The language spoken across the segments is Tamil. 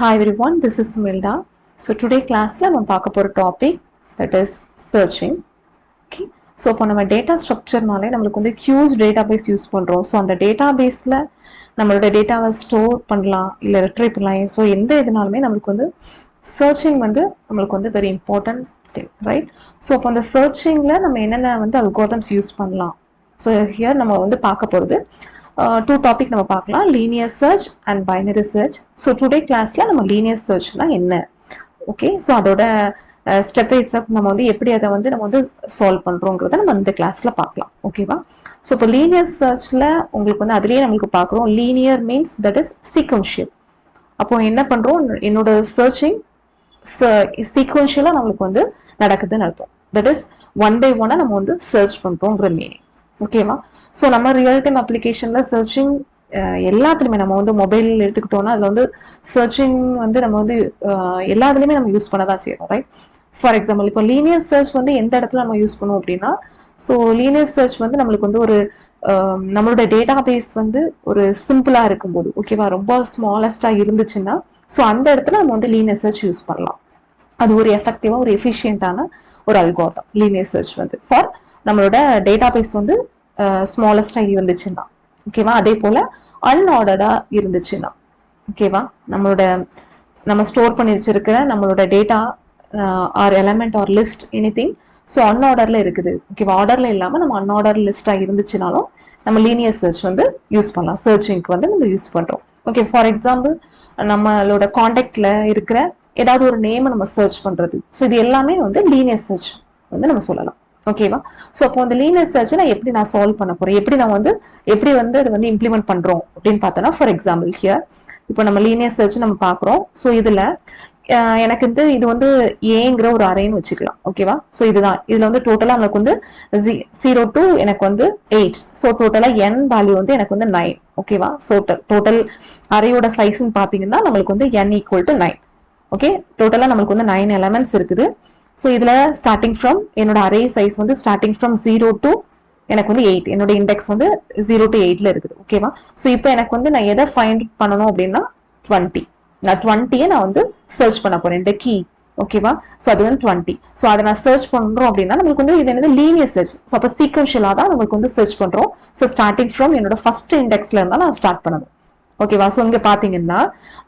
Hi everyone, this is Sumilda. So today class la நம்ம பார்க்க போற topic that is searching. Okay. So இப்போ நம்ம data structureனாலே நம்மளுக்கு வந்து huge database யூஸ் பண்றோம். So அந்த databaseல நம்மளோட டேட்டாவை ஸ்டோர் பண்ணலாம் இல்ல retrieve பண்ணலாம். ஸோ எந்த இதனாலுமே நம்மளுக்கு வந்து searching வந்து நம்மளுக்கு வந்து very important thing, right? So இப்போ அந்த searchingல நம்ம என்னென்ன வந்து algorithms யூஸ் பண்ணலாம். ஸோ here நம்ம வந்து பார்க்க போகிறது டூ டாபிக் நம்ம பார்க்கலாம், linear search and binary search. So today கிளாஸ்ல நம்ம லீனியர் சர்ச்னா என்ன, ஓகே, ஸோ அதோட ஸ்டெப் பை ஸ்டெப் நம்ம வந்து எப்படி அதை வந்து நம்ம வந்து சால்வ் பண்றோங்கிறத நம்ம இந்த கிளாஸ்ல பார்க்கலாம், ஓகேவா? ஸோ இப்போ லீனியர் சர்ச்ல உங்களுக்கு வந்து அதுலேயே நம்மளுக்கு பார்க்குறோம், linear means that is sequential. அப்போ என்ன பண்றோம், என்னோட சர்ச்சிங் சீக்வன்ஷியலா நம்மளுக்கு வந்து நடக்குதுன்னு அர்த்தம். தட் இஸ் ஒன் பை ஒன்னா நம்ம வந்து சர்ச் பண்றோங்கிற மீனிங், ஓகேவா? ஸோ நம்ம ரியல் டைம் அப்ளிகேஷன்ல சர்ச்சிங் எல்லாத்துலேயுமே நம்ம வந்து மொபைல் எடுத்துக்கிட்டோம்னா அதில் வந்து சர்ச்சிங் வந்து நம்ம வந்து எல்லாத்துலேயுமே நம்ம யூஸ் பண்ண தான் செய்யறோம், ரைட்? ஃபார் எக்ஸாம்பிள் இப்போ லீனியர் சர்ச் வந்து எந்த இடத்துல நம்ம யூஸ் பண்ணுவோம் அப்படின்னா, ஸோ லீனியர் சர்ச் வந்து நம்மளுக்கு வந்து ஒரு நம்மளோட டேட்டா பேஸ் வந்து ஒரு சிம்பிளா இருக்கும்போது, ஓகேவா, ரொம்ப ஸ்மாலஸ்டா இருந்துச்சுன்னா ஸோ அந்த இடத்துல நம்ம வந்து லீனியர் சர்ச் யூஸ் பண்ணலாம். அது ஒரு எஃபெக்டிவா ஒரு எஃபிஷியன்டான ஒரு அல்காரிதம் லீனியர் சர்ச் வந்து ஃபார் நம்மளோட டேட்டா பேஸ் வந்து ஸ்மாலஸ்டா இருந்துச்சுன்னா, ஓகேவா? அதே போல அன்ஆர்டர்டா இருந்துச்சுன்னா, ஓகேவா, நம்ம ஸ்டோர் பண்ணி வச்சிருக்கிற நம்மளோட data or element or list anything so அன்ஆர்டர்ல இருக்குது, ஓகேவா, ஆர்டர்ல இல்லாம நம்ம அன்ஆர்டர் லிஸ்டா இருந்துச்சுனாலும் நம்ம லீனியர் சர்ச் வந்து யூஸ் பண்ணலாம். சர்ச்சிங்க்கு வந்து நம்ம யூஸ் பண்றோம். ஓகே, ஃபார் எக்ஸாம்பிள் நம்மளோட காண்டாக்ட்ல இருக்கிற ஏதாவது ஒரு நேம் நம்ம சர்ச் பண்றது, ஸோ இது எல்லாமே வந்து லீனியர் சர்ச் வந்து நம்ம சொல்லலாம், ஓகேவா? ஸோ அப்போ அந்த லீனியர் சர்ச் நான் எப்படி நான் சால்வ் பண்ண போறேன், எப்படி வந்து அது வந்து இம்ப்ளிமெண்ட் பண்றோம் அப்படின்னு பார்த்தோம்னா, ஃபார் எக்ஸாம்பிள் ஹியர் இப்போ நம்ம லீனியர் சர்ச் நம்ம பார்க்குறோம். ஸோ இதுல எனக்கு வந்து இது வந்து ஏங்கிற ஒரு அரேன்னு வச்சுக்கலாம், ஓகேவா? ஸோ இதுல வந்து டோட்டலா நமக்கு வந்து 0 to எனக்கு வந்து 8, ஸோ டோட்டலா n வேல்யூ வந்து எனக்கு வந்து 9, ஓகேவா? ஸோ டோட்டல் அரேயோட சைஸ்ன்னு பாத்தீங்கன்னா நம்மளுக்கு வந்து n ஈக்குவல் டு 9, ஓகே. டோட்டலா நம்மளுக்கு வந்து 9 எலமெண்ட்ஸ் இருக்குது. ஸோ இதுல ஸ்டார்டிங் ஃப்ரம் என்னோட அரே சைஸ் வந்து ஸ்டார்டிங் ஃப்ரம் 0 to எனக்கு வந்து 8, என்னோட இண்டெக்ஸ் வந்து 0 to 8ல இருக்குது, ஓகேவா? ஸோ இப்போ எனக்கு வந்து நான் எதை ஃபைண்ட் பண்ணணும் அப்படின்னா 20, நான் 20 நான் வந்து சர்ச் பண்ண போறேன், இந்த கீ, ஓகேவா? ஸோ அது வந்து 20. ஸோ அதை நான் சர்ச் பண்றோம் அப்படின்னா நம்மளுக்கு வந்து இது என்னது லீனியர் சர்ச். ஸோ அப்போ சீக்வன்ஷியலா தான் நம்மளுக்கு வந்து சர்ச் பண்றோம். ஸோ ஸ்டார்டிங் ஃப்ரம் என்னோட ஃபர்ஸ்ட் இண்டெக்ஸ்ல இருந்தா நான் ஸ்டார்ட் பண்ணணும், ஓகேவா? ஸோ இங்க பாத்தீங்கன்னா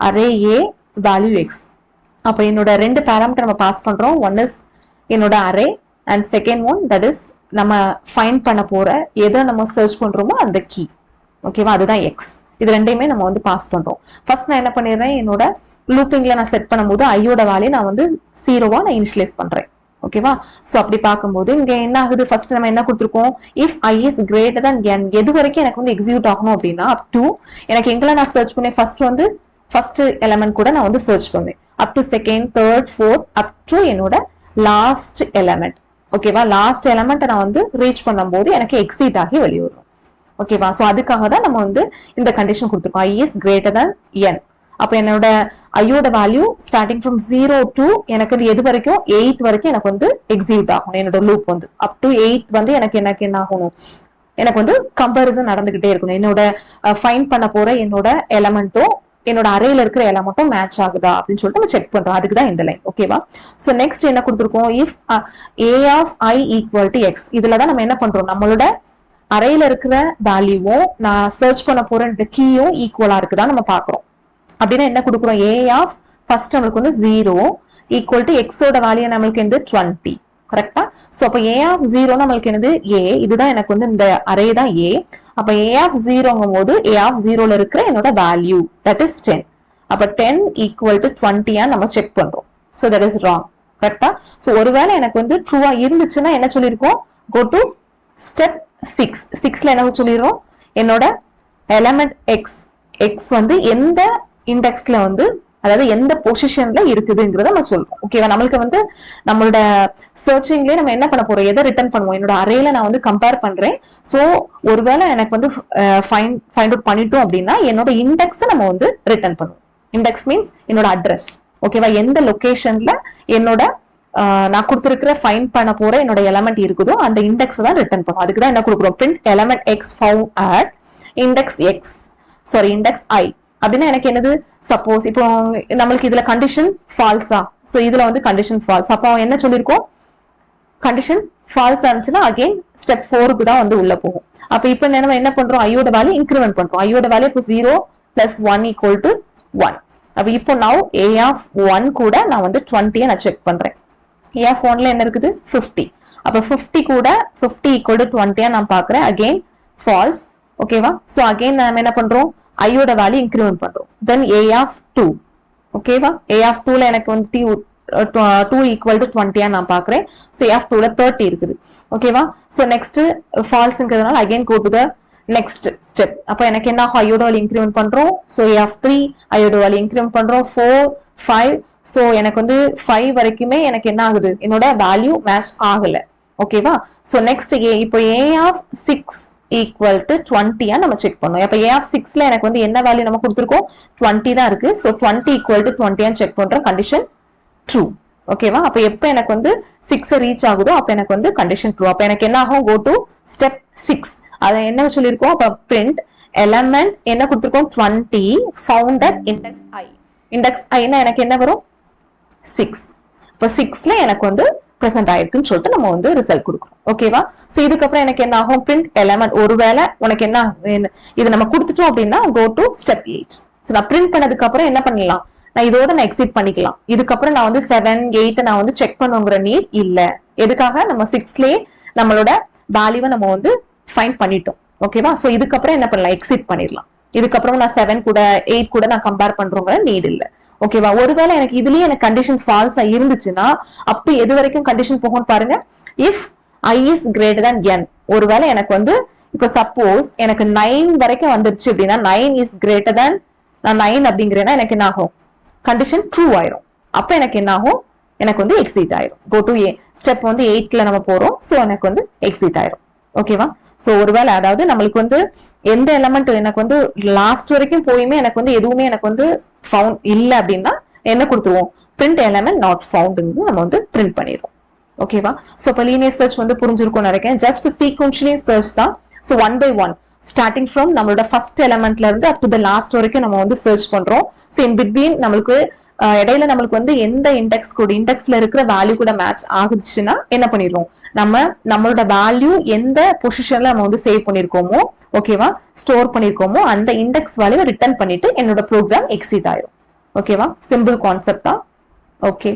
அரே ஏ வேல்யூ எக்ஸ், அப்போ என்னோட ரெண்டு பேராமீட்டர் நம்ம பாஸ் பண்றோம். ஒன் இஸ் என்னோட array and second one that is நம்ம ஃபைண்ட் பண்ண போற எதை நம்ம சர்ச் பண்றோமோ அந்த கீ, ஓகேவா? அதுதான் எக்ஸ். இது ரெண்டையுமே நம்ம வந்து பாஸ் பண்றோம். ஃபர்ஸ்ட் நான் என்ன பண்ணிடுறேன், என்னோட லூப்பிங்ல நான் செட் பண்ணும்போது ஐயோட வேல்யூ நான் வந்து 0வா நான் இனிஷியலைஸ் பண்றேன், ஓகேவா? சோ அப்படி பார்க்கும்போது இங்க என்ன ஆகுது, ஃபர்ஸ்ட் நம்ம என்ன கொடுத்துருக்கோம், if I is greater than n, எது வரைக்கும் எனக்கு வந்து எக்ஸிக்யூட் ஆகணும் அப்படின்னா அப் டு எனக்கு எங்கெல்லாம் நான் சர்ச் பண்ணேன், ஃபர்ஸ்ட் எலமெண்ட் கூட நான் வந்து சர்ச் பண்ணுவேன், up to second, third, fourth, up to என்னோட லாஸ்ட் எலமெண்ட், ஓகேவா? லாஸ்ட் எலமெண்ட் நான் வந்து ரீச் பண்ணும்போது எனக்கு எக்ஸிட் ஆகி வெளியே வரும், ஓகேவா? சோ அதுக்காக தான் நம்ம வந்து இந்த கண்டிஷன் கொடுத்துருக்கோம், ஐ இஸ் கிரேட்டர் than n. அப்ப என்னோட ஐயோட வேல்யூ ஸ்டார்டிங் ஃப்ரம் 0 to எனக்கு வந்து எது வரைக்கும் 8 வரைக்கும் எனக்கு வந்து எக்ஸிக்யூட் ஆகணும். என்னோட லூப் வந்து அப் டு 8 வந்து எனக்கு என்ன ஆகணும், எனக்கு வந்து கம்பேரிசன் நடந்துகிட்டே இருக்கணும். என்னோட ஃபைண்ட் பண்ண போற என்னோட எலமெண்ட்டும் என்னோட அரேல இருக்கிற எலமெண்ட்டும் மேட்ச் ஆகுதா அப்படின்னு சொல்லிட்டு நம்ம செக் பண்றோம். அதுக்கு தான் இந்த லைன், ஓகேவா? சோ நெக்ஸ்ட் என்ன கொடுத்துருக்கோம், if a of i equal to x, இதுலதான் நம்ம என்ன பண்றோம், நம்மளோட அரேல இருக்கிற வேல்யூவும் நான் சர்ச் பண்ண போற கீயும் ஈக்குவலா இருக்குதா நம்ம பாக்குறோம். அப்படின்னா என்ன கொடுக்குறோம், a of ஃபர்ஸ்ட் நம்மளுக்கு வந்து 0 ஈக்குவல் டு எக்ஸோட வேல்யூ நம்மளுக்கு வந்து 20, கரெக்டா? சோ அப்ப a of 0 நம்மளுக்கு என்னது a, இதுதான் எனக்கு வந்து இந்த அரே தான் a. அப்ப a of 0ங்கும் போது a of 0ல இருக்கிற என்னோட வேல்யூ தட் இஸ் 10. அப்ப 10 ஈக்குவல் டு 20 நம்ம செக் பண்றோம். சோ தட் இஸ் ராங், கரெக்டா? சோ ஒருவேளை எனக்கு வந்து ட்ரூவா இருந்துச்சுன்னா என்ன சொல்லிருக்கோம், கோ டு ஸ்டெப் 6ல என்ன சொல்லிடுறோம், என்னோட எலமெண்ட் எக்ஸ் வந்து எந்த இண்டெக்ஸ்ல வந்து அதாவது எந்த பொசிஷன்ல இருக்குதுங்கிறத நம்ம சொல்றோம், ஓகேவா? நம்மளுக்கு வந்து நம்மளோட சர்ச்சிங்லயே நம்ம என்ன பண்ண போறோம், எதை ரிட்டர்ன் பண்ணுவோம், என்னோட அரேல நான் வந்து கம்பேர் பண்றேன். சோ ஒருவேளை எனக்கு வந்து ஃபைண்ட் அவுட் பண்ணிட்டோம் அப்படின்னா என்னோட இண்டெக்ஸ் நம்ம வந்து ரிட்டர்ன் பண்ணுவோம். இண்டெக்ஸ் மீன்ஸ் என்னோட அட்ரஸ், ஓகேவா? எந்த லொகேஷன்ல என்னோட நான் கொடுத்திருக்கிற ஃபைண்ட் பண்ண போற என்னோட எலமெண்ட் இருக்குதோ அந்த இண்டெக்ஸ் தான் ரிட்டர்ன் பண்ணும். அதுக்கு தான் என்ன கொடுக்குறோம், print element x found at index x, sorry index i. அப்படின்னா எனக்கு என்னது சப்போஸ் இப்போ நம்மளுக்கு இதுல கண்டிஷன் ஃபால்ஸா, ஸோ இதுல வந்து கண்டிஷன் ஃபால்ஸ், அப்போ என்ன சொல்லியிருக்கோம், கண்டிஷன் ஃபால்ஸ் இருந்துச்சுன்னா அகைன் ஸ்டெப் 4க்கு தான் வந்து உள்ள போகும். அப்ப இப்ப நம்ம என்ன பண்றோம், ஐயோட வேல்யூ இன்க்ரிமெண்ட் பண்றோம். ஐயோட வேல்யூ இப்போ 0 + 1 = 1. அப்ப இப்போ now a of 1 கூட நான் வந்து 20 நான் செக் பண்றேன். a of 1ல என்ன இருக்குது 50. அப்ப 50 கூட 50 = 20 நான் பாக்குறேன். Again false. ஓகேவா? சோ அகைன் நாம என்ன பண்றோம், ஐயோட வேல்யூ இன்க்ரிமெண்ட் பண்றோம். தென் a of 2. ஓகேவா? a of 2ல எனக்கு வந்து 2 = 20 நான் பாக்குறேன். சோ a of 2ல 30 இருக்குது. ஓகேவா? சோ நெக்ஸ்ட் ஃபால்ஸ்ங்கிறதுனால again go to the next step. அப்ப எனக்கு என்ன ஆகும், ஐயோட வேல்யூ இன்க்ரிமெண்ட் பண்றோம். சோ a of 3 ஐயோட வேல்யூ இன்க்ரிமெண்ட் பண்றோம். 4 5. சோ எனக்கு வந்து 5 வரைக்குமே எனக்கு என்ன ஆகுது, என்னோட வேல்யூ மேட்ச் ஆகல. ஓகேவா? சோ நெக்ஸ்ட் இப்போ a of 6 = 20 நம்ம செக் பண்ணோம். அப்ப a of 6ல எனக்கு வந்து என்ன வேல்யூ நம்ம கொடுத்திருக்கோம், 20 தான் இருக்கு. சோ 20 = 20 செக் பண்றோம். Condition true. ஓகேவா? அப்ப எப்ப எனக்கு வந்து 6 ரீச் ஆகுதோ அப்ப எனக்கு வந்து கண்டிஷன் ட்ரூ. அப்ப எனக்கு என்ன ஆகும், கோ டு ஸ்டெப் 6. அத என்ன சொல்லிருக்கோம், அப்ப print element என்ன கொடுத்திருக்கோம், 20 found at index I. index I னா எனக்கு என்ன வரும், 6. இப்ப 6ல எனக்கு வந்து பிரசன்ட் ஆயிருக்குன்னு சொல்லிட்டு நம்ம வந்து ரிசல்ட் கொடுக்குறோம். ஓகேவா? சோ இதுக்கப்புறம் எனக்கு என்ன ஆகும், print element. ஒருவேளை உனக்கு என்ன இது நம்ம கொடுத்துட்டோம் அப்படின்னா go to step 8. சோ நான் print பண்ணதுக்கு அப்புறம் என்ன பண்ணலாம், நான் இதோட நான் எக்ஸிட் பண்ணிக்கலாம். இதுக்கப்புறம் நான் வந்து 7 8 நான் வந்து செக் பண்ணுங்கிற நீட் இல்ல. எதுக்காக, நம்ம 6லயே நம்மளோட வேல்யூவை நம்ம வந்து ஃபைண்ட் பண்ணிட்டோம். ஓகேவா? சோ இதுக்கப்புறம் என்ன பண்ணலாம், எக்ஸிட் பண்ணிடலாம். இதுக்கப்புறம் நான் 7 கூட 8 கூட நான் கம்பேர் பண்றோங்கிற நீட் இல்ல. ஓகேவா? ஒருவேளை எனக்கு இதுலயே எனக்கு கண்டிஷன் ஃபால்ஸா இருந்துச்சுன்னா அப்ப எது வரைக்கும் கண்டிஷன் போகும் பாருங்க, if I is greater than n. ஒருவேளை எனக்கு வந்து இப்ப சப்போஸ் எனக்கு 9 வரைக்கும் வந்துருச்சு அப்படின்னா 9 is greater than, நான் 9 அப்படிங்கிறேன்னா எனக்கு என்ன ஆகும், கண்டிஷன் ட்ரூ ஆயிரும். அப்ப எனக்கு என்ன ஆகும், எனக்கு வந்து எக்ஸிட் ஆயிரும். கோ டு ஸ்டெப் வந்து 8ல நம்ம போறோம். சோ எனக்கு வந்து எக்ஸிட் ஆயிரும். ஓகேவா? சோ ஒருவேளை அதாவது நம்மளுக்கு வந்து எந்த எலமெண்ட் எனக்கு வந்து லாஸ்ட் வரைக்கும் போயுமே எனக்கு வந்து எதுவுமே எனக்கு வந்து ஃபவுண்ட் இல்ல அப்படின்னா என்ன கொடுத்துருவோம், print element not found நம்ம வந்து பிரிண்ட் பண்ணிடுவோம். ஓகேவா? சோ இப்ப லீனியர் சர்ச் வந்து புரிஞ்சிருக்கும் நினைக்கிறேன். ஜஸ்ட் சீக்வென்ஷியல் சர்ச் தான். சோ 1 by 1 ஸ்டார்டிங் ஃப்ரம் நம்மளோட ஃபர்ஸ்ட் எலமெண்ட்ல இருந்து அப் டு தி லாஸ்ட் வரைக்கும் நம்ம வந்து சர்ச் பண்றோம். சோ இன் பிட்வீன் நம்மளுக்கு இடையில நம்மளுக்கு வந்து எந்த இண்டெக்ஸ் கூட இண்டெக்ஸ்ல இருக்கிற வேல்யூ கூட மேட்ச் ஆகுதுச்சுன்னா என்ன பண்ணிடுவோம், நம்மளோட வேல்யூ எந்த பொசிஷன்ல நம்ம வந்து சேவ் பண்ணிருக்கோமோ, ஓகேவா, ஸ்டோர் பண்ணிருக்கோமோ அந்த இண்டெக்ஸ் வேல்யூவை ரிட்டர்ன் பண்ணிட்டு என்னோட ப்ரோக்ராம் எக்ஸிட் ஆயிரும். ஓகேவா? சிம்பிள் கான்செப்ட் தான். ஓகே.